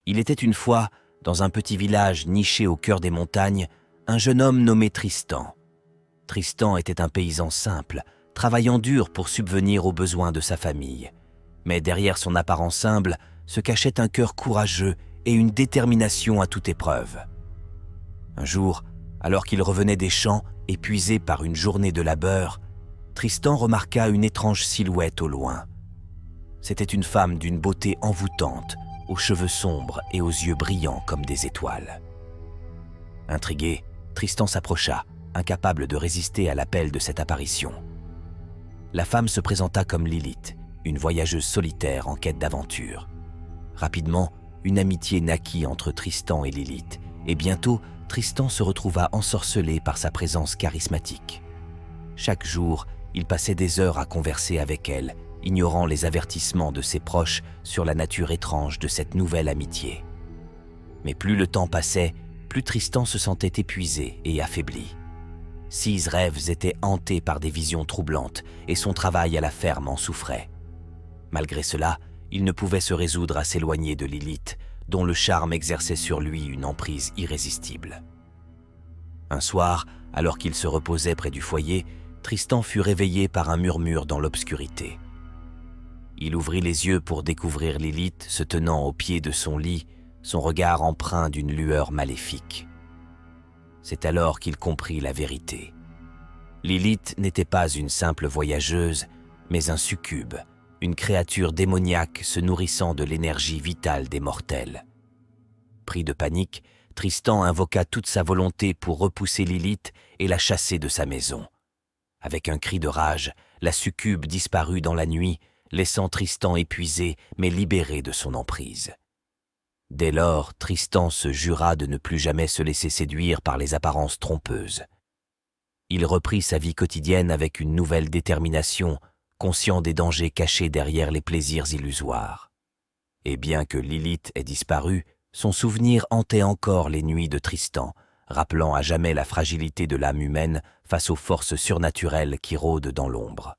Il était une fois, dans un petit village niché au cœur des montagnes, un jeune homme nommé Tristan. Tristan était un paysan simple, travaillant dur pour subvenir aux besoins de sa famille. Mais derrière son apparence humble se cachait un cœur courageux et une détermination à toute épreuve. Un jour, alors qu'il revenait des champs, épuisé par une journée de labeur, Tristan remarqua une étrange silhouette au loin. C'était une femme d'une beauté envoûtante, aux cheveux sombres et aux yeux brillants comme des étoiles. Intrigué, Tristan s'approcha, incapable de résister à l'appel de cette apparition. La femme se présenta comme Lilith, une voyageuse solitaire en quête d'aventure. Rapidement, une amitié naquit entre Tristan et Lilith, et bientôt, Tristan se retrouva ensorcelé par sa présence charismatique. Chaque jour, il passait des heures à converser avec elle, ignorant les avertissements de ses proches sur la nature étrange de cette nouvelle amitié. Mais plus le temps passait, plus Tristan se sentait épuisé et affaibli. Ses rêves étaient hantés par des visions troublantes et son travail à la ferme en souffrait. Malgré cela, il ne pouvait se résoudre à s'éloigner de Lilith, dont le charme exerçait sur lui une emprise irrésistible. Un soir, alors qu'il se reposait près du foyer, Tristan fut réveillé par un murmure dans l'obscurité. Il ouvrit les yeux pour découvrir Lilith se tenant au pied de son lit, son regard empreint d'une lueur maléfique. C'est alors qu'il comprit la vérité. Lilith n'était pas une simple voyageuse, mais un succube, une créature démoniaque se nourrissant de l'énergie vitale des mortels. Pris de panique, Tristan invoqua toute sa volonté pour repousser Lilith et la chasser de sa maison. Avec un cri de rage, la succube disparut dans la nuit, laissant Tristan épuisé mais libéré de son emprise. Dès lors, Tristan se jura de ne plus jamais se laisser séduire par les apparences trompeuses. Il reprit sa vie quotidienne avec une nouvelle détermination, conscient des dangers cachés derrière les plaisirs illusoires. Et bien que Lilith ait disparu, son souvenir hantait encore les nuits de Tristan, rappelant à jamais la fragilité de l'âme humaine face aux forces surnaturelles qui rôdent dans l'ombre.